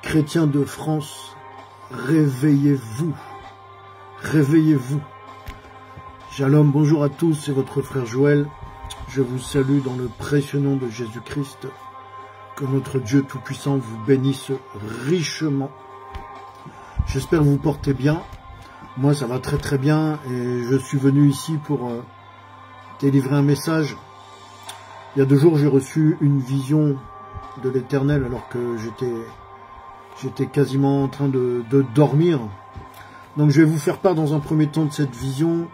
Chrétiens de France, réveillez-vous. Réveillez-vous. Shalom, bonjour à tous, c'est votre frère Joël. Je vous salue dans le précieux nom de Jésus-Christ. Que notre Dieu Tout-Puissant vous bénisse richement. J'espère que vous portez bien. Moi, ça va très très bien et je suis venu ici pour délivrer un message. Il y a 2 jours, j'ai reçu une vision de l'Éternel alors que j'étais quasiment en train de dormir. Donc je vais vous faire part dans un premier temps de cette vision.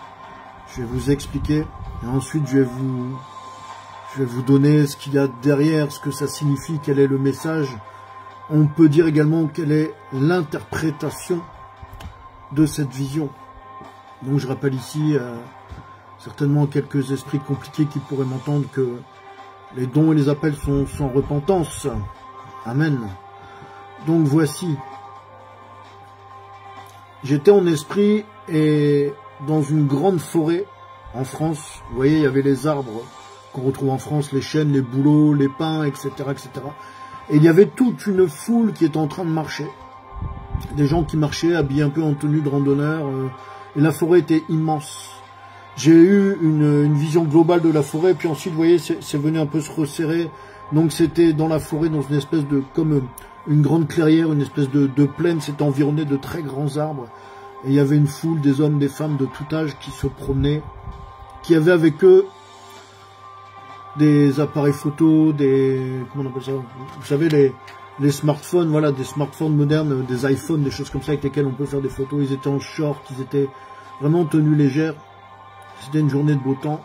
Je vais vous expliquer et ensuite je vais vous donner ce qu'il y a derrière, ce que ça signifie, quel est le message. On peut dire également quelle est l'interprétation de cette vision. Donc je rappelle ici certainement quelques esprits compliqués qui pourraient m'entendre que les dons et les appels sont sans repentance. Amen. Donc voici. J'étais en esprit et dans une grande forêt en France. Vous voyez, il y avait les arbres qu'on retrouve en France, les chênes, les bouleaux, les pins, etc., etc. Et il y avait toute une foule qui était en train de marcher. Des gens qui marchaient habillés un peu en tenue de randonneur. Et la forêt était immense. J'ai eu une vision globale de la forêt. Puis ensuite, vous voyez, c'est venu un peu se resserrer. Donc c'était dans la forêt, dans une espèce de... comme une grande clairière, une espèce de plaine. C'était environné de très grands arbres. Et il y avait une foule, des hommes, des femmes de tout âge qui se promenaient. Qui avaient avec eux des appareils photo, des... comment on appelle ça? Vous savez, les smartphones, voilà, des smartphones modernes, des iPhones, des choses comme ça avec lesquels on peut faire des photos. Ils étaient en short, ils étaient vraiment en tenue légère. C'était une journée de beau temps.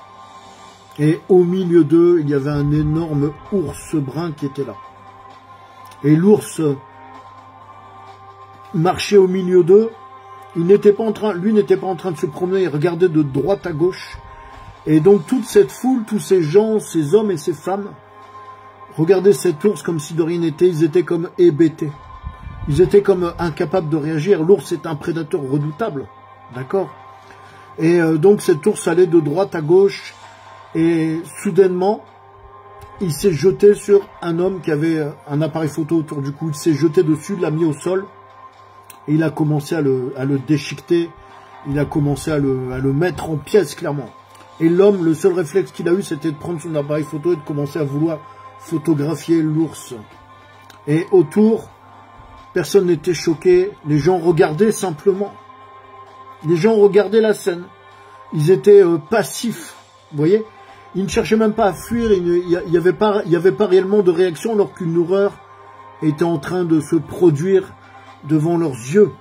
Et au milieu d'eux, il y avait un énorme ours brun qui était là. Et l'ours marchait au milieu d'eux. Lui n'était pas en train de se promener, il regardait de droite à gauche. Et donc toute cette foule, tous ces gens, ces hommes et ces femmes, regardaient cet ours comme si de rien n'était. Ils étaient comme hébétés. Ils étaient comme incapables de réagir. L'ours est un prédateur redoutable, d'accord? Et donc cet ours allait de droite à gauche. Et soudainement, il s'est jeté sur un homme qui avait un appareil photo autour du cou. Il s'est jeté dessus, l'a mis au sol. Et il a commencé à le déchiqueter. Il a commencé à le mettre en pièces, clairement. Et l'homme, le seul réflexe qu'il a eu, c'était de prendre son appareil photo et de commencer à vouloir photographier l'ours. Et autour, personne n'était choqué. Les gens regardaient simplement. Les gens regardaient la scène. Ils étaient passifs. Vous voyez? Ils ne cherchaient même pas à fuir. Il n'y avait pas réellement de réaction alors qu'une horreur était en train de se produire devant leurs yeux.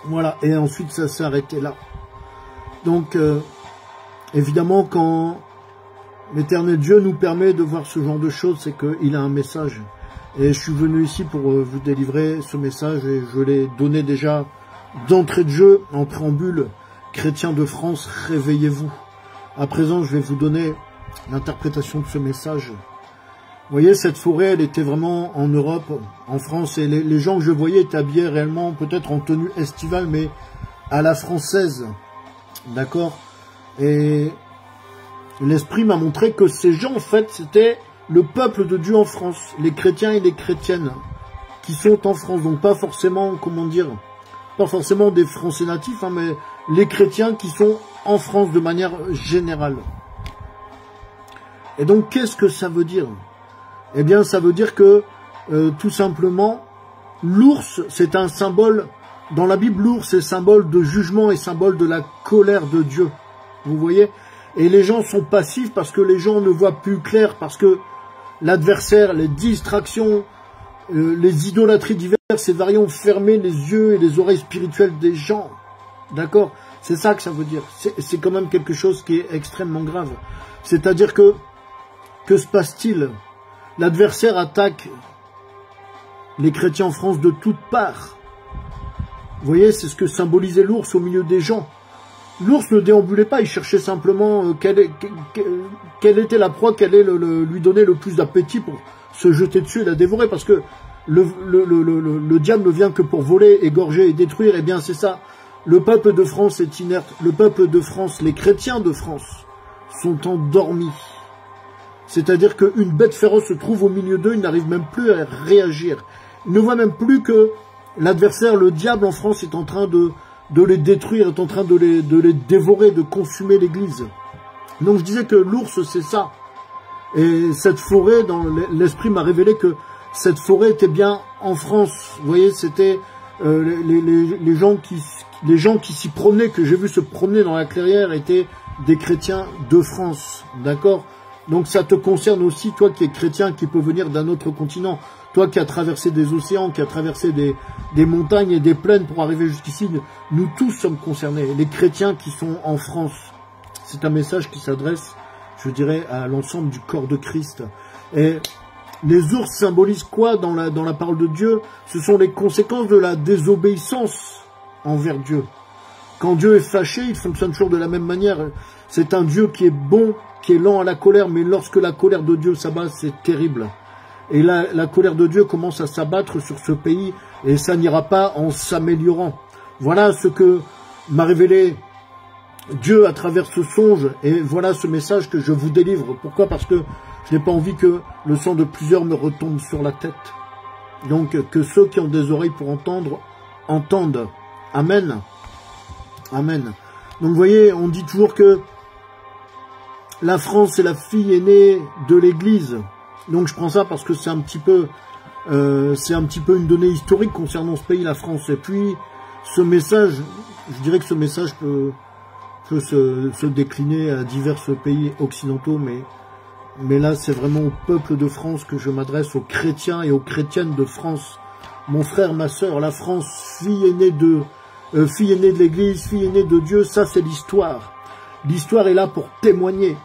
Voilà. Et ensuite, ça s'est arrêté là. Donc, évidemment, quand l'Éternel Dieu nous permet de voir ce genre de choses, c'est qu'il a un message. Et je suis venu ici pour vous délivrer ce message et je l'ai donné déjà d'entrée de jeu, en préambule. Chrétiens de France, réveillez-vous. À présent, je vais vous donner l'interprétation de ce message. Vous voyez, cette forêt, elle était vraiment en Europe, en France, et les gens que je voyais étaient habillés réellement, peut-être en tenue estivale, mais à la française. D'accord? Et l'Esprit m'a montré que ces gens, en fait, c'était le peuple de Dieu en France, les chrétiens et les chrétiennes qui sont en France. Donc pas forcément, comment dire, pas forcément des Français natifs, hein, mais les chrétiens qui sont en France de manière générale. Et donc, qu'est-ce que ça veut dire? Eh bien, ça veut dire que, tout simplement, l'ours, c'est un symbole. Dans la Bible, l'ours est symbole de jugement et symbole de la colère de Dieu. Vous voyez? Et les gens sont passifs parce que les gens ne voient plus clair, parce que l'adversaire, les distractions, les idolâtries diverses et variées ont fermé les yeux et les oreilles spirituelles des gens. D'accord? C'est ça que ça veut dire. C'est quand même quelque chose qui est extrêmement grave. C'est-à-dire que se passe-t-il? L'adversaire attaque les chrétiens en France de toutes parts. Vous voyez, c'est ce que symbolisait l'ours au milieu des gens. L'ours ne déambulait pas, il cherchait simplement quelle était la proie, quelle allait lui donner le plus d'appétit pour se jeter dessus et la dévorer. Parce que le diable ne vient que pour voler, égorger et détruire. Eh bien, c'est ça. Le peuple de France est inerte. Le peuple de France, les chrétiens de France, sont endormis. C'est-à-dire qu'une bête féroce se trouve au milieu d'eux, ils n'arrivent même plus à réagir. Ils ne voient même plus que l'adversaire, le diable en France, est en train de les détruire, est en train de les dévorer, de consumer l'Église. Donc je disais que l'ours, c'est ça. Et cette forêt, dans l'esprit m'a révélé que cette forêt était bien en France. Vous voyez, c'était les gens qui s'y promenaient, que j'ai vu se promener dans la clairière, étaient des chrétiens de France. D'accord? Donc ça te concerne aussi, toi qui es chrétien, qui peut venir d'un autre continent. Toi qui as traversé des océans, qui as traversé des montagnes et des plaines pour arriver jusqu'ici. Nous tous sommes concernés. Les chrétiens qui sont en France. C'est un message qui s'adresse, je dirais, à l'ensemble du corps de Christ. Et les ours symbolisent quoi dans la parole de Dieu? Ce sont les conséquences de la désobéissance envers Dieu. Quand Dieu est fâché, il fonctionne toujours de la même manière. C'est un Dieu qui est bon, qui est lent à la colère, mais lorsque la colère de Dieu s'abat, c'est terrible. Et la colère de Dieu commence à s'abattre sur ce pays, et ça n'ira pas en s'améliorant. Voilà ce que m'a révélé Dieu à travers ce songe, et voilà ce message que je vous délivre. Pourquoi? Parce que je n'ai pas envie que le sang de plusieurs me retombe sur la tête. Donc, que ceux qui ont des oreilles pour entendre, entendent. Amen. Amen. Donc, vous voyez, on dit toujours que la France est la fille aînée de l'Église. Donc, je prends ça parce que c'est un petit peu une donnée historique concernant ce pays, la France. Et puis, ce message, je dirais que ce message peut se décliner à divers pays occidentaux, mais là, c'est vraiment au peuple de France que je m'adresse, aux chrétiens et aux chrétiennes de France. Mon frère, ma sœur, la France, fille aînée de l'Église, fille aînée de Dieu, ça c'est l'histoire. L'histoire est là pour témoigner.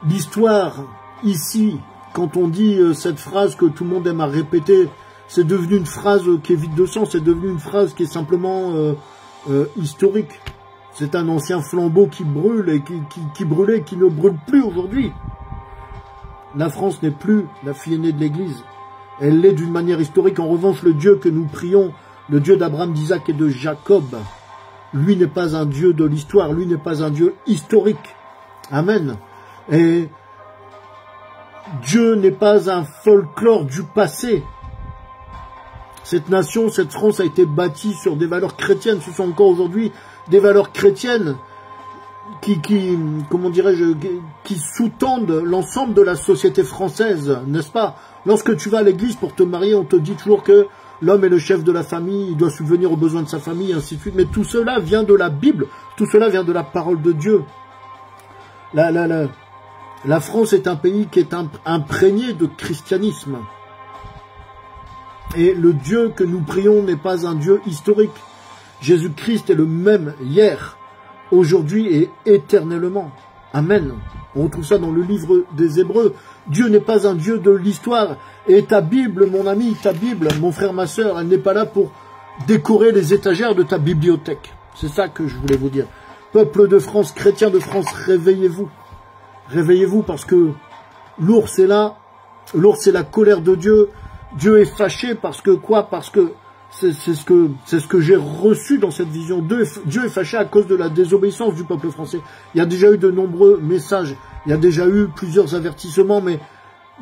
L'histoire, ici, quand on dit cette phrase que tout le monde aime à répéter, c'est devenu une phrase qui est vide de sens, c'est devenu une phrase qui est simplement historique. C'est un ancien flambeau qui brûle et qui brûlait, qui ne brûle plus aujourd'hui. La France n'est plus la fille aînée de l'Église. Elle l'est d'une manière historique. En revanche, le Dieu que nous prions, le Dieu d'Abraham, d'Isaac et de Jacob, lui n'est pas un Dieu de l'histoire, lui n'est pas un Dieu historique. Amen. Et Dieu n'est pas un folklore du passé. Cette nation, cette France a été bâtie sur des valeurs chrétiennes. Ce sont encore aujourd'hui des valeurs chrétiennes comment dirais-je, qui sous-tendent l'ensemble de la société française, n'est-ce pas? Lorsque tu vas à l'église pour te marier, on te dit toujours que l'homme est le chef de la famille, il doit subvenir aux besoins de sa famille, ainsi de suite. Mais tout cela vient de la Bible, tout cela vient de la parole de Dieu. La France est un pays qui est imprégné de christianisme. Et le Dieu que nous prions n'est pas un Dieu historique. Jésus-Christ est le même hier, aujourd'hui et éternellement. Amen. On retrouve ça dans le livre des Hébreux. Dieu n'est pas un Dieu de l'histoire. Et ta Bible, mon ami, ta Bible, mon frère, ma sœur, elle n'est pas là pour décorer les étagères de ta bibliothèque. C'est ça que je voulais vous dire. Peuple de France, chrétiens de France, réveillez-vous. Réveillez-vous parce que l'ours est là. L'ours, c'est la colère de Dieu. Dieu est fâché parce que quoi? Parce que c'est ce que j'ai reçu dans cette vision. Dieu est fâché à cause de la désobéissance du peuple français. Il y a déjà eu de nombreux messages, il y a déjà eu plusieurs avertissements, mais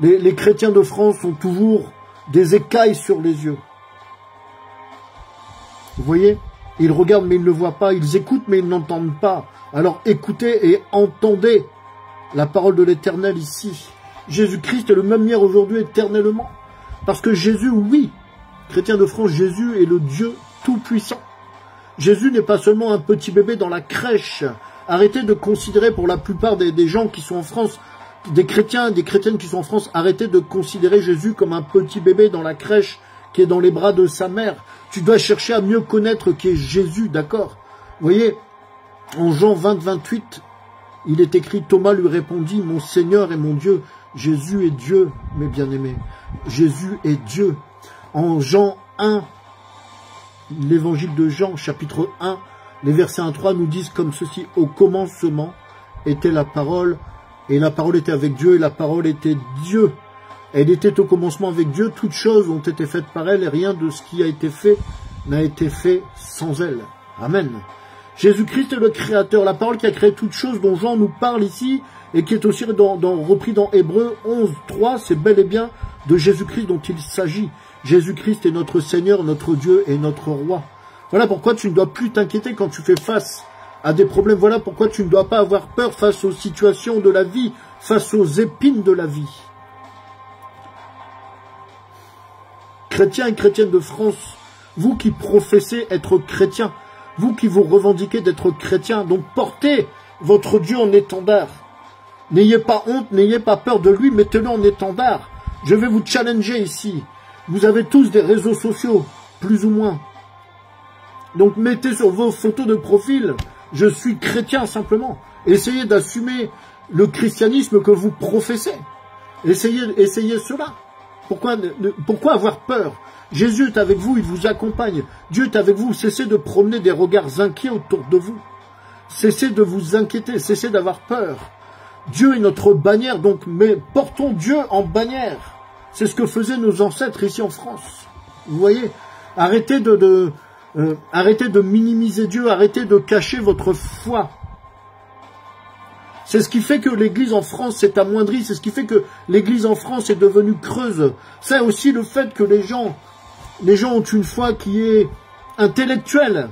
les chrétiens de France ont toujours des écailles sur les yeux. Vous voyez? Ils regardent mais ils ne voient pas, ils écoutent mais ils n'entendent pas. Alors écoutez et entendez la parole de l'Éternel ici. Jésus-Christ est le même hier, aujourd'hui, éternellement. Parce que Jésus, oui, chrétien de France, Jésus est le Dieu tout-puissant. Jésus n'est pas seulement un petit bébé dans la crèche. Arrêtez de considérer, pour la plupart des gens qui sont en France, des chrétiens, des chrétiennes qui sont en France, arrêtez de considérer Jésus comme un petit bébé dans la crèche qui est dans les bras de sa mère. Tu dois chercher à mieux connaître qui est Jésus, d'accord? Vous voyez, en Jean 20, 28, il est écrit, Thomas lui répondit, mon Seigneur et mon Dieu. Jésus est Dieu, mes bien-aimés. Jésus est Dieu. En Jean 1, l'évangile de Jean, chapitre 1, les versets 1 à 3 nous disent comme ceci. Au commencement était la parole, et la parole était avec Dieu, et la parole était Dieu. Elle était au commencement avec Dieu, toutes choses ont été faites par elle, et rien de ce qui a été fait n'a été fait sans elle. Amen. Jésus-Christ est le Créateur, la parole qui a créé toutes choses dont Jean nous parle ici, et qui est aussi repris dans Hébreux 11, 3, c'est bel et bien de Jésus-Christ dont il s'agit. Jésus-Christ est notre Seigneur, notre Dieu et notre Roi. Voilà pourquoi tu ne dois plus t'inquiéter quand tu fais face à des problèmes. Voilà pourquoi tu ne dois pas avoir peur face aux situations de la vie, face aux épines de la vie. Chrétiens et chrétiennes de France, vous qui professez être chrétiens, vous qui vous revendiquez d'être chrétiens, donc portez votre Dieu en étendard. N'ayez pas honte, n'ayez pas peur de lui, mettez-le en étendard. Je vais vous challenger ici. Vous avez tous des réseaux sociaux, plus ou moins. Donc mettez sur vos photos de profil, je suis chrétien simplement. Essayez d'assumer le christianisme que vous professez. Essayez cela. Pourquoi avoir peur? Jésus est avec vous, il vous accompagne. Dieu est avec vous, cessez de promener des regards inquiets autour de vous. Cessez de vous inquiéter, cessez d'avoir peur. Dieu est notre bannière, donc mais portons Dieu en bannière. C'est ce que faisaient nos ancêtres ici en France. Vous voyez, arrêtez de minimiser Dieu, arrêtez de cacher votre foi. C'est ce qui fait que l'Église en France s'est amoindrie, c'est ce qui fait que l'Église en France est devenue creuse. C'est aussi le fait que les gens ont une foi qui est intellectuelle.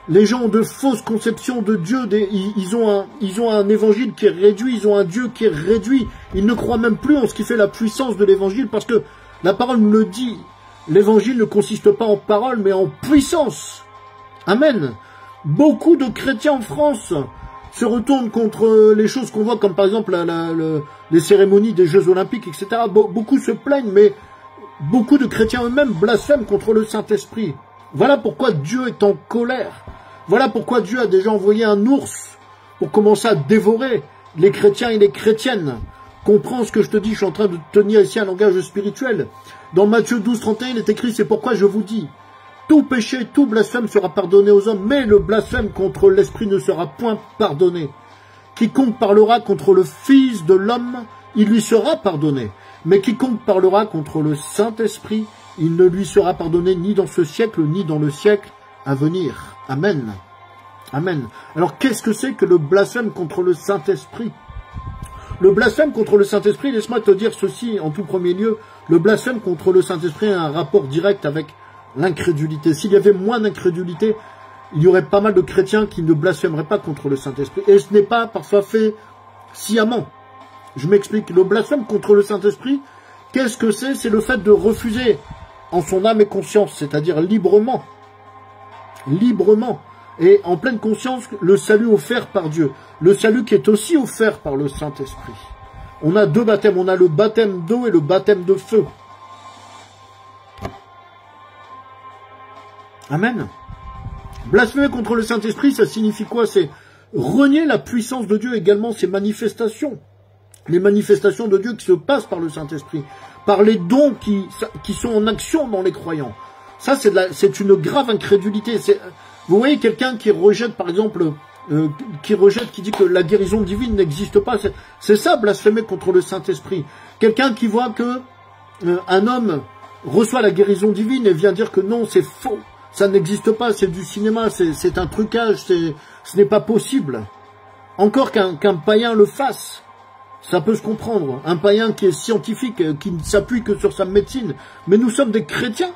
Les gens ont de fausses conceptions de Dieu, ils ont un évangile qui est réduit, ils ont un Dieu qui est réduit. Ils ne croient même plus en ce qui fait la puissance de l'évangile, parce que la parole nous le dit. L'évangile ne consiste pas en parole, mais en puissance. Amen. Beaucoup de chrétiens en France se retournent contre les choses qu'on voit, comme par exemple les cérémonies des Jeux Olympiques, etc. Beaucoup se plaignent, mais beaucoup de chrétiens eux-mêmes blasphèment contre le Saint-Esprit. Voilà pourquoi Dieu est en colère. Voilà pourquoi Dieu a déjà envoyé un ours pour commencer à dévorer les chrétiens et les chrétiennes. Comprends ce que je te dis, je suis en train de tenir ici un langage spirituel. Dans Matthieu 12, 31, il est écrit, c'est pourquoi je vous dis, tout péché, tout blasphème sera pardonné aux hommes, mais le blasphème contre l'Esprit ne sera point pardonné. Quiconque parlera contre le Fils de l'homme, il lui sera pardonné. Mais quiconque parlera contre le Saint-Esprit, il ne lui sera pardonné ni dans ce siècle, ni dans le siècle à venir. Amen. Amen. Alors, qu'est-ce que c'est que le blasphème contre le Saint-Esprit? Le blasphème contre le Saint-Esprit, laisse-moi te dire ceci en tout premier lieu, le blasphème contre le Saint-Esprit a un rapport direct avec l'incrédulité. S'il y avait moins d'incrédulité, il y aurait pas mal de chrétiens qui ne blasphémeraient pas contre le Saint-Esprit. Et ce n'est pas parfois fait sciemment. Je m'explique. Le blasphème contre le Saint-Esprit, qu'est-ce que c'est? C'est le fait de refuser en son âme et conscience, c'est-à-dire librement, et en pleine conscience, le salut offert par Dieu. Le salut qui est aussi offert par le Saint-Esprit. On a deux baptêmes, on a le baptême d'eau et le baptême de feu. Amen. Blasphémer contre le Saint-Esprit, ça signifie quoi? C'est renier la puissance de Dieu, également ses manifestations. Les manifestations de Dieu qui se passent par le Saint-Esprit. Par les dons qui sont en action dans les croyants. Ça, c'est une grave incrédulité. Vous voyez quelqu'un qui rejette, par exemple, qui dit que la guérison divine n'existe pas. C'est ça, blasphémer contre le Saint-Esprit. Quelqu'un qui voit que un homme reçoit la guérison divine et vient dire que non, c'est faux. Ça n'existe pas, c'est du cinéma, c'est un trucage, ce n'est pas possible. Encore qu'un païen le fasse, ça peut se comprendre. Un païen qui est scientifique, qui ne s'appuie que sur sa médecine. Mais nous sommes des chrétiens.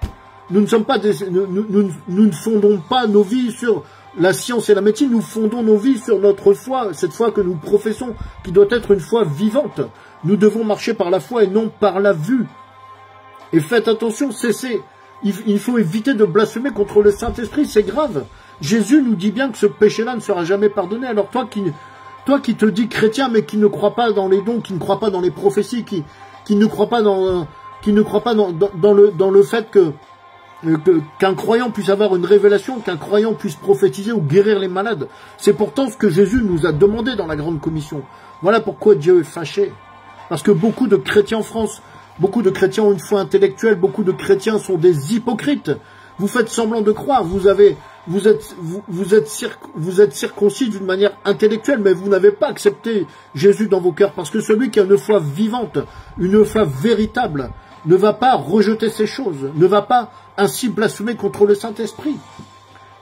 Nous ne fondons pas nos vies sur la science et la médecine, nous fondons nos vies sur notre foi, cette foi que nous professons, qui doit être une foi vivante. Nous devons marcher par la foi et non par la vue. Et faites attention, cessez. Il faut éviter de blasphémer contre le Saint-Esprit, c'est grave. Jésus nous dit bien que ce péché-là ne sera jamais pardonné. Alors toi qui te dis chrétien, mais qui ne crois pas dans les dons, qui ne crois pas dans les prophéties, qui ne croit pas dans le fait qu'un croyant puisse avoir une révélation, qu'un croyant puisse prophétiser ou guérir les malades. C'est pourtant ce que Jésus nous a demandé dans la Grande Commission. Voilà pourquoi Dieu est fâché. Parce que beaucoup de chrétiens en France, beaucoup de chrétiens ont une foi intellectuelle, beaucoup de chrétiens sont des hypocrites. Vous faites semblant de croire, vous êtes circoncis d'une manière intellectuelle, mais vous n'avez pas accepté Jésus dans vos cœurs. Parce que celui qui a une foi vivante, une foi véritable, ne va pas rejeter ces choses, ne va pas ainsi blasphémer contre le Saint-Esprit.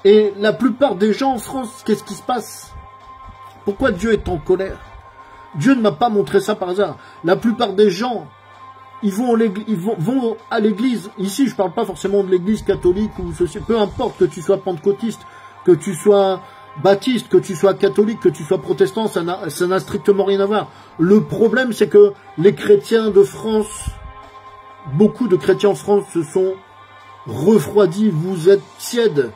Et la plupart des gens en France, qu'est-ce qui se passe? Pourquoi Dieu est en colère? Dieu ne m'a pas montré ça par hasard. La plupart des gens ils vont à l'église. Ici, je parle pas forcément de l'église catholique ou ceci. Peu importe que tu sois pentecôtiste, que tu sois baptiste, que tu sois catholique, que tu sois protestant, ça n'a strictement rien à voir. Le problème, c'est que les chrétiens de France, beaucoup de chrétiens en France se sont refroidis. Vous êtes tièdes.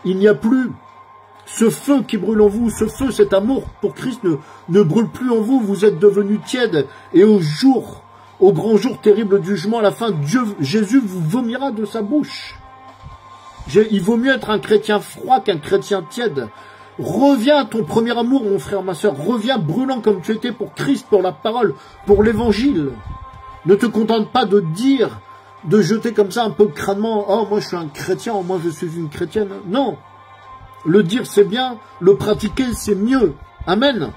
Il n'y a plus ce feu qui brûle en vous, ce feu, cet amour pour Christ ne brûle plus en vous. Vous êtes devenus tièdes. Et au grand jour terrible du jugement, à la fin, Jésus vous vomira de sa bouche. Il vaut mieux être un chrétien froid qu'un chrétien tiède. Reviens à ton premier amour, mon frère, ma soeur. Reviens brûlant comme tu étais pour Christ, pour la parole, pour l'évangile. Ne te contente pas de dire, de jeter comme ça un peu crânement, « Oh, moi je suis un chrétien, oh, moi je suis une chrétienne. » Non. Le dire c'est bien, le pratiquer c'est mieux. Amen.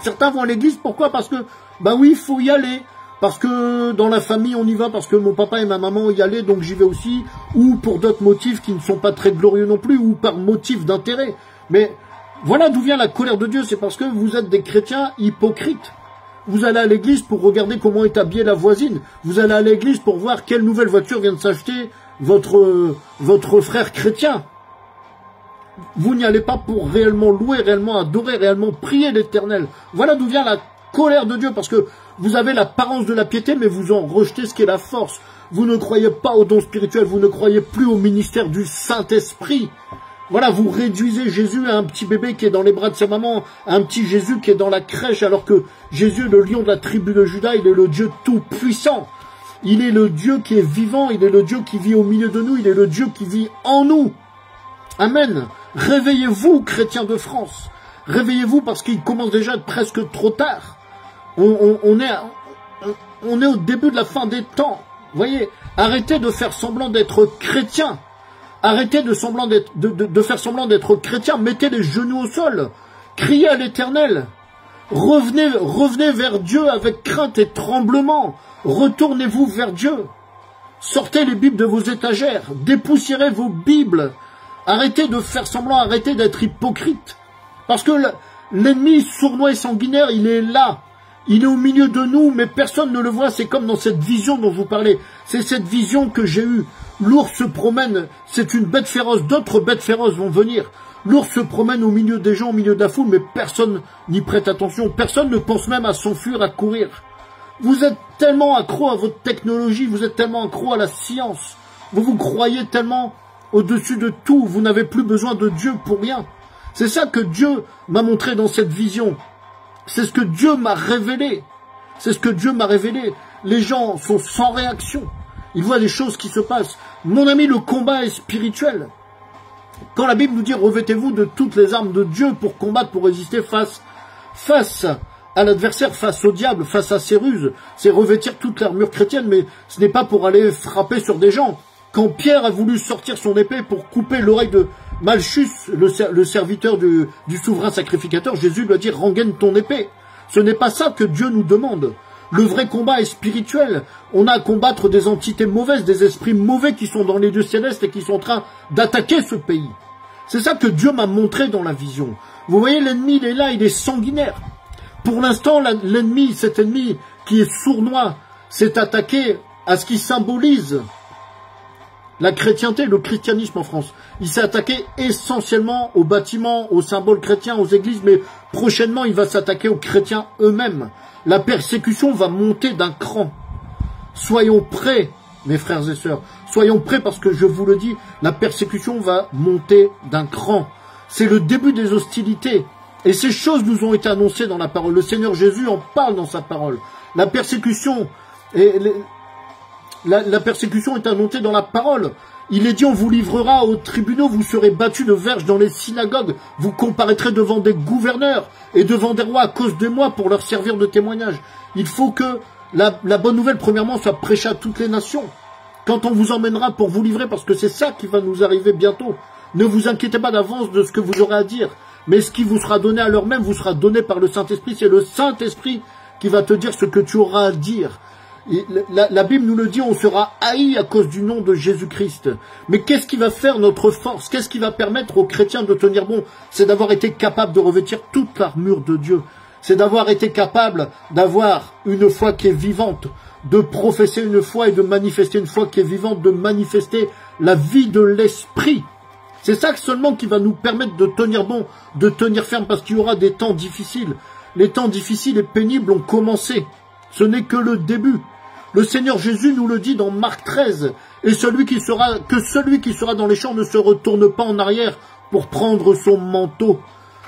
Certains vont à l'église, pourquoi? Parce que, bah oui, il faut y aller. Parce que dans la famille, on y va, parce que mon papa et ma maman y allaient, donc j'y vais aussi. Ou pour d'autres motifs qui ne sont pas très glorieux non plus, ou par motif d'intérêt. Mais voilà d'où vient la colère de Dieu, c'est parce que vous êtes des chrétiens hypocrites. Vous allez à l'église pour regarder comment est habillée la voisine. Vous allez à l'église pour voir quelle nouvelle voiture vient de s'acheter votre frère chrétien. Vous n'y allez pas pour réellement louer, réellement adorer, réellement prier l'Éternel. Voilà d'où vient la colère de Dieu, parce que vous avez l'apparence de la piété, mais vous en rejetez ce qui est la force. Vous ne croyez pas au don spirituel, vous ne croyez plus au ministère du Saint-Esprit. Voilà, vous réduisez Jésus à un petit bébé qui est dans les bras de sa maman, à un petit Jésus qui est dans la crèche, alors que Jésus, le lion de la tribu de Juda, il est le Dieu tout-puissant. Il est le Dieu qui est vivant, il est le Dieu qui vit au milieu de nous, il est le Dieu qui vit en nous. Amen. Réveillez-vous, chrétiens de France. Réveillez-vous parce qu'il commence déjà à être presque trop tard. On est au début de la fin des temps. Voyez, arrêtez de faire semblant d'être chrétien. Arrêtez de faire semblant d'être chrétien. Mettez les genoux au sol. Criez à l'Éternel. Revenez vers Dieu avec crainte et tremblement. Retournez-vous vers Dieu. Sortez les Bibles de vos étagères. Dépoussiérez vos Bibles. Arrêtez de faire semblant, arrêtez d'être hypocrite. Parce que l'ennemi sournois et sanguinaire, il est là. Il est au milieu de nous, mais personne ne le voit. C'est comme dans cette vision dont je vous parlais. C'est cette vision que j'ai eue. L'ours se promène, c'est une bête féroce. D'autres bêtes féroces vont venir. L'ours se promène au milieu des gens, au milieu de la foule, mais personne n'y prête attention. Personne ne pense même à s'enfuir, à courir. Vous êtes tellement accro à votre technologie, vous êtes tellement accro à la science. Vous vous croyez tellement au-dessus de tout, vous n'avez plus besoin de Dieu pour rien. C'est ça que Dieu m'a montré dans cette vision. C'est ce que Dieu m'a révélé. C'est ce que Dieu m'a révélé. Les gens sont sans réaction. Ils voient des choses qui se passent. Mon ami, le combat est spirituel. Quand la Bible nous dit « Revêtez-vous de toutes les armes de Dieu pour combattre, pour résister face à l'adversaire, face au diable, face à ses ruses », c'est revêtir toute l'armure chrétienne, mais ce n'est pas pour aller frapper sur des gens. Quand Pierre a voulu sortir son épée pour couper l'oreille de Malchus, le serviteur du souverain sacrificateur, Jésus lui a dit « Rengaine ton épée ». Ce n'est pas ça que Dieu nous demande. Le vrai combat est spirituel. On a à combattre des entités mauvaises, des esprits mauvais qui sont dans les lieux célestes et qui sont en train d'attaquer ce pays. C'est ça que Dieu m'a montré dans la vision. Vous voyez, l'ennemi, il est là, il est sanguinaire. Pour l'instant, l'ennemi, cet ennemi qui est sournois, s'est attaqué à ce qui symbolise la chrétienté, le christianisme en France. Il s'est attaqué essentiellement aux bâtiments, aux symboles chrétiens, aux églises, mais prochainement, il va s'attaquer aux chrétiens eux-mêmes. La persécution va monter d'un cran. Soyons prêts, mes frères et sœurs. Soyons prêts parce que je vous le dis, la persécution va monter d'un cran. C'est le début des hostilités. Et ces choses nous ont été annoncées dans la parole. Le Seigneur Jésus en parle dans sa parole. La persécution La persécution est annoncée dans la parole. Il est dit, on vous livrera aux tribunaux, vous serez battus de verges dans les synagogues, vous comparaîtrez devant des gouverneurs et devant des rois à cause de moi pour leur servir de témoignage. Il faut que la bonne nouvelle, premièrement, soit prêchée à toutes les nations. Quand on vous emmènera pour vous livrer, parce que c'est ça qui va nous arriver bientôt. Ne vous inquiétez pas d'avance de ce que vous aurez à dire, mais ce qui vous sera donné à l'heure même vous sera donné par le Saint-Esprit. C'est le Saint-Esprit qui va te dire ce que tu auras à dire. La Bible nous le dit, on sera haï à cause du nom de Jésus-Christ. Mais qu'est-ce qui va faire notre force? Qu'est-ce qui va permettre aux chrétiens de tenir bon? C'est d'avoir été capable de revêtir toute l'armure de Dieu. C'est d'avoir été capable d'avoir une foi qui est vivante, de professer une foi et de manifester une foi qui est vivante, de manifester la vie de l'esprit. C'est ça seulement qui va nous permettre de tenir bon, de tenir ferme, parce qu'il y aura des temps difficiles. Les temps difficiles et pénibles ont commencé. Ce n'est que le début. Le Seigneur Jésus nous le dit dans Marc 13. Et celui qui sera dans les champs ne se retourne pas en arrière pour prendre son manteau.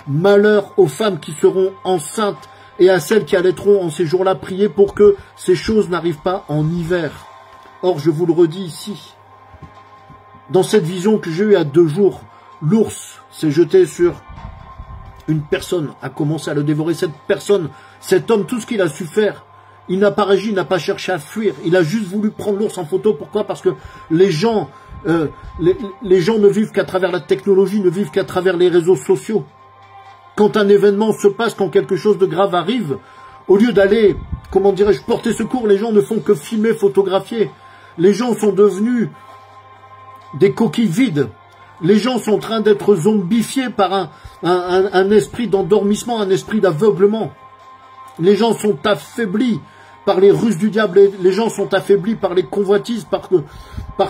Malheur aux femmes qui seront enceintes et à celles qui allaiteront en ces jours-là, prier pour que ces choses n'arrivent pas en hiver. Or, je vous le redis ici, dans cette vision que j'ai eue il y a 2 jours, l'ours s'est jeté sur une personne, a commencé à le dévorer. Cette personne, cet homme, tout ce qu'il a su faire, il n'a pas réagi, il n'a pas cherché à fuir. Il a juste voulu prendre l'ours en photo. Pourquoi? Parce que les gens ne vivent qu'à travers la technologie, ne vivent qu'à travers les réseaux sociaux. Quand un événement se passe, quand quelque chose de grave arrive, au lieu d'aller, comment dirais-je, porter secours, les gens ne font que filmer, photographier. Les gens sont devenus des coquilles vides. Les gens sont en train d'être zombifiés par un esprit d'endormissement, un esprit d'aveuglement. Les gens sont affaiblis par les ruses du diable. Les gens sont affaiblis par les convoitises, par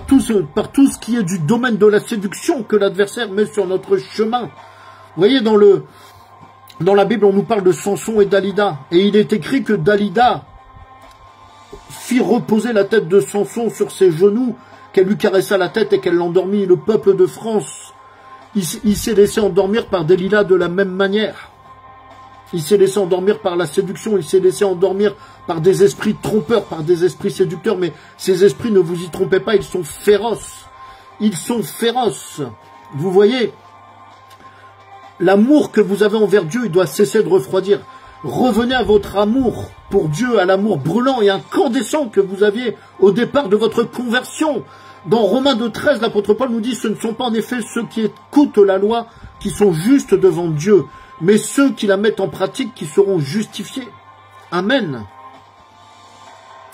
tout ce qui est du domaine de la séduction que l'adversaire met sur notre chemin. Vous voyez, dans la Bible, on nous parle de Samson et Dalida. Et il est écrit que Dalida fit reposer la tête de Samson sur ses genoux, qu'elle lui caressa la tête et qu'elle l'endormit. Le peuple de France, il s'est laissé endormir par Dalida de la même manière. Il s'est laissé endormir par la séduction, il s'est laissé endormir par des esprits trompeurs, par des esprits séducteurs. Mais ces esprits, ne vous y trompez pas, ils sont féroces. Ils sont féroces. Vous voyez, l'amour que vous avez envers Dieu, il doit cesser de refroidir. Revenez à votre amour pour Dieu, à l'amour brûlant et incandescent que vous aviez au départ de votre conversion. Dans Romains 2,13, l'apôtre Paul nous dit, ce ne sont pas en effet ceux qui écoutent la loi qui sont justes devant Dieu, mais ceux qui la mettent en pratique qui seront justifiés. Amen.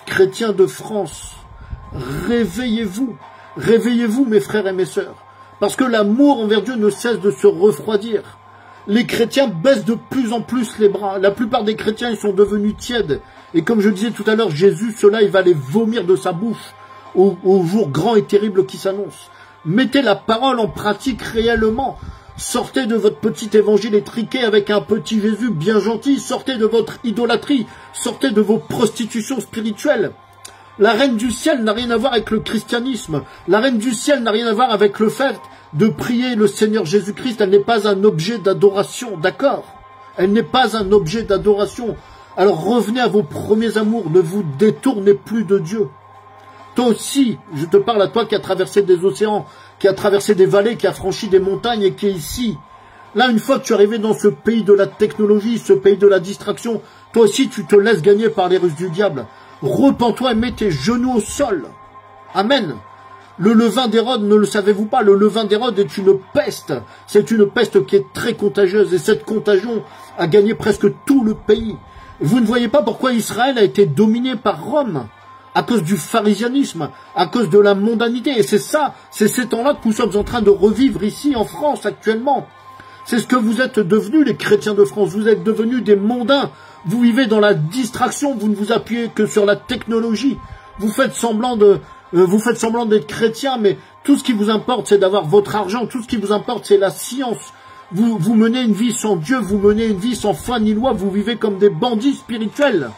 Chrétiens de France, réveillez-vous. Réveillez-vous, mes frères et mes sœurs. Parce que l'amour envers Dieu ne cesse de se refroidir. Les chrétiens baissent de plus en plus les bras. La plupart des chrétiens, ils sont devenus tièdes. Et comme je disais tout à l'heure, Jésus, cela, il va les vomir de sa bouche au jour grand et terrible qui s'annonce. Mettez la parole en pratique réellement. Sortez de votre petit évangile étriqué avec un petit Jésus bien gentil. Sortez de votre idolâtrie. Sortez de vos prostitutions spirituelles. La reine du ciel n'a rien à voir avec le christianisme. La reine du ciel n'a rien à voir avec le fait de prier le Seigneur Jésus-Christ. Elle n'est pas un objet d'adoration, d'accord? Elle n'est pas un objet d'adoration. Alors revenez à vos premiers amours. Ne vous détournez plus de Dieu. Toi aussi, je te parle à toi qui as traversé des océans, qui a traversé des vallées, qui a franchi des montagnes et qui est ici. Là, une fois que tu es arrivé dans ce pays de la technologie, ce pays de la distraction, toi aussi tu te laisses gagner par les ruses du diable. Repens-toi et mets tes genoux au sol. Amen. Le levain d'Hérode, ne le savez-vous pas, le levain d'Hérode est une peste. C'est une peste qui est très contagieuse et cette contagion a gagné presque tout le pays. Vous ne voyez pas pourquoi Israël a été dominé par Rome? À cause du pharisianisme, à cause de la mondanité. Et c'est ça, c'est ces temps-là que nous sommes en train de revivre ici en France actuellement. C'est ce que vous êtes devenus, les chrétiens de France. Vous êtes devenus des mondains. Vous vivez dans la distraction. Vous ne vous appuyez que sur la technologie. Vous faites semblant d'être chrétien, mais tout ce qui vous importe, c'est d'avoir votre argent. Tout ce qui vous importe, c'est la science. Vous menez une vie sans Dieu. Vous menez une vie sans foi ni loi. Vous vivez comme des bandits spirituels.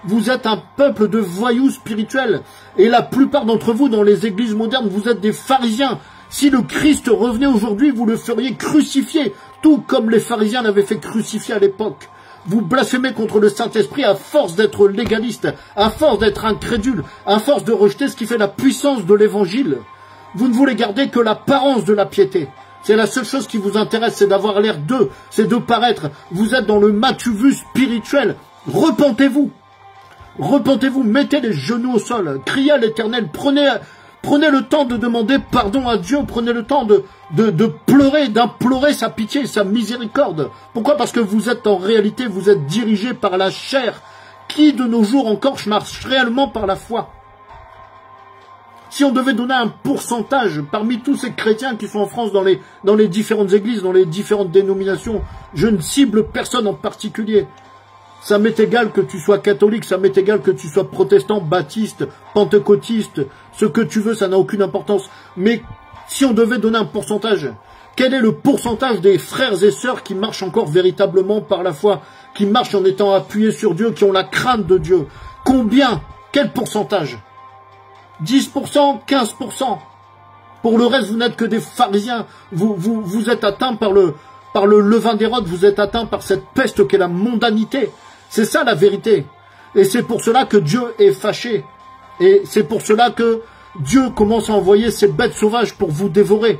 Vous êtes un peuple de voyous spirituels. Et la plupart d'entre vous, dans les églises modernes, vous êtes des pharisiens. Si le Christ revenait aujourd'hui, vous le feriez crucifier, tout comme les pharisiens l'avaient fait crucifier à l'époque. Vous blasphémez contre le Saint-Esprit à force d'être légaliste, à force d'être incrédule, à force de rejeter ce qui fait la puissance de l'Évangile. Vous ne voulez garder que l'apparence de la piété. C'est la seule chose qui vous intéresse, c'est d'avoir l'air d'eux, c'est de paraître. Vous êtes dans le matu-vu spirituel. Repentez-vous. Repentez-vous, mettez les genoux au sol, criez à l'Éternel, prenez le temps de demander pardon à Dieu, prenez le temps de pleurer, d'implorer sa pitié, sa miséricorde. Pourquoi? Parce que vous êtes en réalité, vous êtes dirigé par la chair, qui de nos jours encore marche réellement par la foi. Si on devait donner un pourcentage parmi tous ces chrétiens qui sont en France dans les différentes églises, dans les différentes dénominations, je ne cible personne en particulier. Ça m'est égal que tu sois catholique, ça m'est égal que tu sois protestant, baptiste, pentecôtiste, ce que tu veux, ça n'a aucune importance. Mais si on devait donner un pourcentage, quel est le pourcentage des frères et sœurs qui marchent encore véritablement par la foi, qui marchent en étant appuyés sur Dieu, qui ont la crainte de Dieu? Combien? Quel pourcentage? 10%, 15%. Pour le reste, vous n'êtes que des pharisiens. Vous êtes atteints par le levain d'Hérode, vous êtes atteints par cette peste qu'est la mondanité. C'est ça la vérité. Et c'est pour cela que Dieu est fâché. Et c'est pour cela que Dieu commence à envoyer ces bêtes sauvages pour vous dévorer.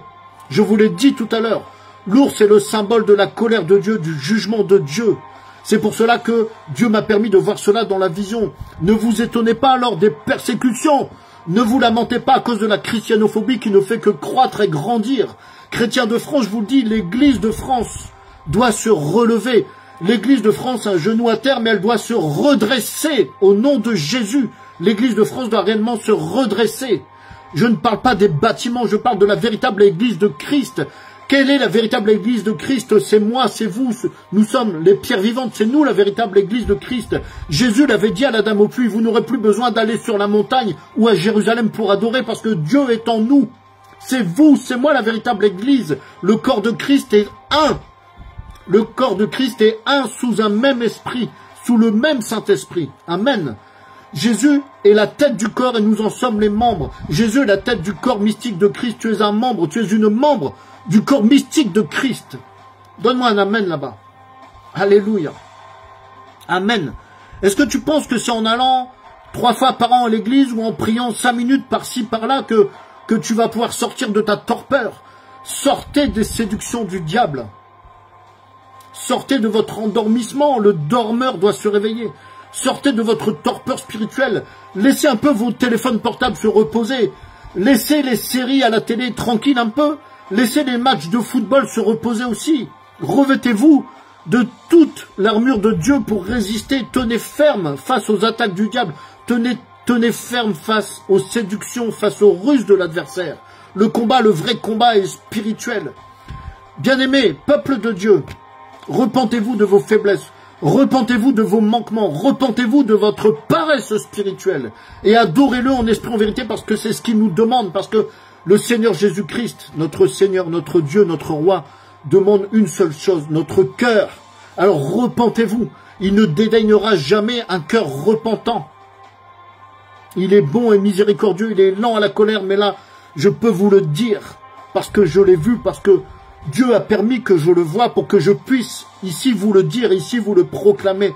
Je vous l'ai dit tout à l'heure. L'ours est le symbole de la colère de Dieu, du jugement de Dieu. C'est pour cela que Dieu m'a permis de voir cela dans la vision. Ne vous étonnez pas alors des persécutions. Ne vous lamentez pas à cause de la christianophobie qui ne fait que croître et grandir. Chrétiens de France, je vous le dis, l'Église de France doit se relever. L'Église de France a un genou à terre, mais elle doit se redresser au nom de Jésus. L'Église de France doit réellement se redresser. Je ne parle pas des bâtiments, je parle de la véritable Église de Christ. Quelle est la véritable Église de Christ? C'est moi, c'est vous, nous sommes les pierres vivantes, c'est nous la véritable Église de Christ. Jésus l'avait dit à la dame au puits, vous n'aurez plus besoin d'aller sur la montagne ou à Jérusalem pour adorer parce que Dieu est en nous. C'est vous, c'est moi la véritable Église. Le corps de Christ est un. Le corps de Christ est un sous un même esprit, sous le même Saint-Esprit. Amen. Jésus est la tête du corps et nous en sommes les membres. Jésus est la tête du corps mystique de Christ. Tu es un membre, tu es une membre du corps mystique de Christ. Donne-moi un amen là-bas. Alléluia. Amen. Est-ce que tu penses que c'est en allant 3 fois par an à l'église ou en priant 5 minutes par-ci, par-là que tu vas pouvoir sortir de ta torpeur? Sortez des séductions du diable. Sortez de votre endormissement, le dormeur doit se réveiller. Sortez de votre torpeur spirituelle. Laissez un peu vos téléphones portables se reposer. Laissez les séries à la télé tranquilles un peu. Laissez les matchs de football se reposer aussi. Revêtez-vous de toute l'armure de Dieu pour résister. Tenez ferme face aux attaques du diable. Tenez ferme face aux séductions, face aux ruses de l'adversaire. Le combat, le vrai combat est spirituel. Bien-aimés, peuple de Dieu, repentez-vous de vos faiblesses. Repentez-vous de vos manquements, repentez-vous de votre paresse spirituelle et adorez-le en esprit en vérité parce que c'est ce qu'il nous demande, parce que le Seigneur Jésus-Christ, notre Seigneur, notre Dieu, notre Roi, demande une seule chose, notre cœur. Alors repentez-vous, il ne dédaignera jamais un cœur repentant. Il est bon et miséricordieux, il est lent à la colère, mais là, je peux vous le dire, parce que je l'ai vu, parce que Dieu a permis que je le voie pour que je puisse ici vous le dire, ici vous le proclamer.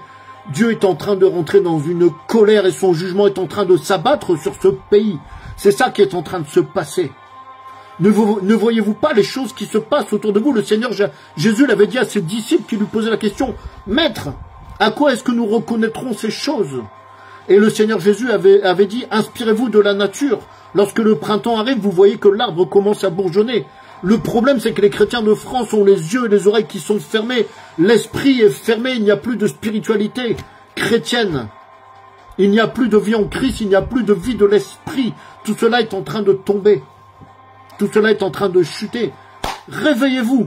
Dieu est en train de rentrer dans une colère et son jugement est en train de s'abattre sur ce pays. C'est ça qui est en train de se passer. Ne voyez-vous pas les choses qui se passent autour de vous? Le Seigneur Jésus l'avait dit à ses disciples qui lui posaient la question, « Maître, à quoi est-ce que nous reconnaîtrons ces choses ?» Et le Seigneur Jésus avait dit, « Inspirez-vous de la nature. Lorsque le printemps arrive, vous voyez que l'arbre commence à bourgeonner. » Le problème, c'est que les chrétiens de France ont les yeux et les oreilles qui sont fermés. L'esprit est fermé, il n'y a plus de spiritualité chrétienne. Il n'y a plus de vie en Christ, il n'y a plus de vie de l'esprit. Tout cela est en train de tomber. Tout cela est en train de chuter. Réveillez-vous.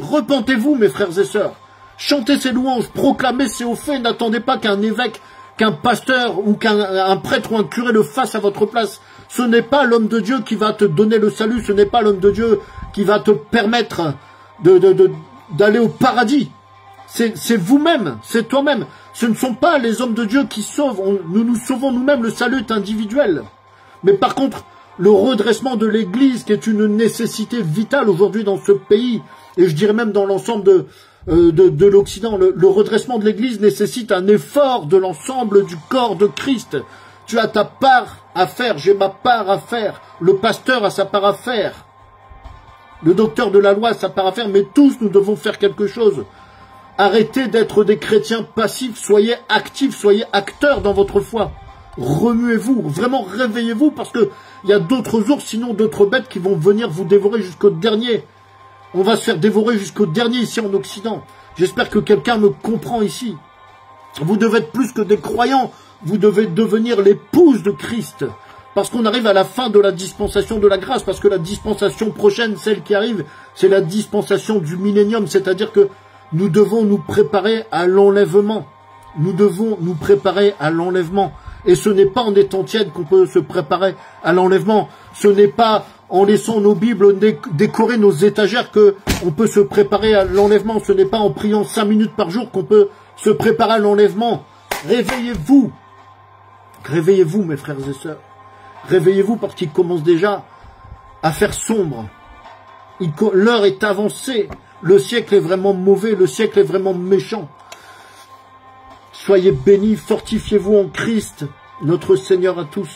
Repentez-vous, mes frères et sœurs. Chantez ces louanges, proclamez ces hauts faits. N'attendez pas qu'un évêque, qu'un pasteur ou qu'un prêtre ou un curé le fasse à votre place. Ce n'est pas l'homme de Dieu qui va te donner le salut. Ce n'est pas l'homme de Dieu qui va te permettre d'aller au paradis. C'est vous-même, c'est toi-même. Ce ne sont pas les hommes de Dieu qui sauvent. Nous nous sauvons nous-mêmes, le salut est individuel. Mais par contre, le redressement de l'Église, qui est une nécessité vitale aujourd'hui dans ce pays, et je dirais même dans l'ensemble de l'Occident, le redressement de l'Église nécessite un effort de l'ensemble du corps de Christ. Tu as ta part à faire, j'ai ma part à faire, le pasteur a sa part à faire, le docteur de la loi a sa part à faire, mais tous nous devons faire quelque chose. Arrêtez d'être des chrétiens passifs, soyez actifs, soyez acteurs dans votre foi. Remuez-vous, vraiment réveillez-vous, parce que il y a d'autres ours, sinon d'autres bêtes qui vont venir vous dévorer jusqu'au dernier. On va se faire dévorer jusqu'au dernier ici en Occident. J'espère que quelqu'un me comprend ici. Vous devez être plus que des croyants, vous devez devenir l'épouse de Christ. Parce qu'on arrive à la fin de la dispensation de la grâce, parce que la dispensation prochaine, celle qui arrive, c'est la dispensation du millénium, c'est-à-dire que nous devons nous préparer à l'enlèvement. nous devons nous préparer à l'enlèvement. Et ce n'est pas en étant tiède qu'on peut se préparer à l'enlèvement. Ce n'est pas en laissant nos Bibles décorer nos étagères qu'on peut se préparer à l'enlèvement. Ce n'est pas en priant 5 minutes par jour qu'on peut se préparer à l'enlèvement. Réveillez-vous. Réveillez-vous, mes frères et sœurs. Réveillez-vous parce qu'il commence déjà à faire sombre. L'heure est avancée. Le siècle est vraiment mauvais. Le siècle est vraiment méchant. Soyez bénis, fortifiez-vous en Christ, notre Seigneur à tous.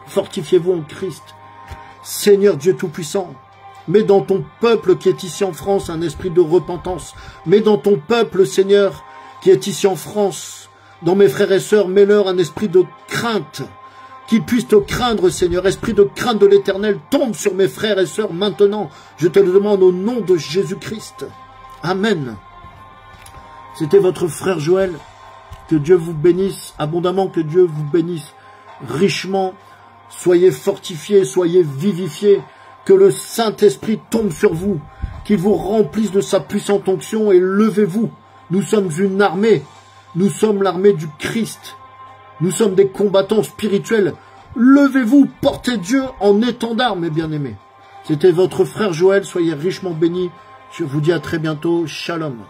Fortifiez-vous en Christ. Seigneur Dieu Tout-Puissant, mets dans ton peuple qui est ici en France un esprit de repentance. Mets dans ton peuple, Seigneur, qui est ici en France, dans mes frères et sœurs, mets-leur un esprit de crainte, qu'ils puissent te craindre, Seigneur. Esprit de crainte de l'Éternel, tombe sur mes frères et sœurs maintenant. Je te le demande au nom de Jésus-Christ. Amen. C'était votre frère Joël. Que Dieu vous bénisse abondamment, que Dieu vous bénisse richement. Soyez fortifiés, soyez vivifiés. Que le Saint-Esprit tombe sur vous, qu'il vous remplisse de sa puissante onction et levez-vous. Nous sommes une armée. Nous sommes l'armée du Christ. Nous sommes des combattants spirituels. Levez-vous, portez Dieu en étendard, mes bien-aimés. C'était votre frère Joël. Soyez richement bénis. Je vous dis à très bientôt. Shalom.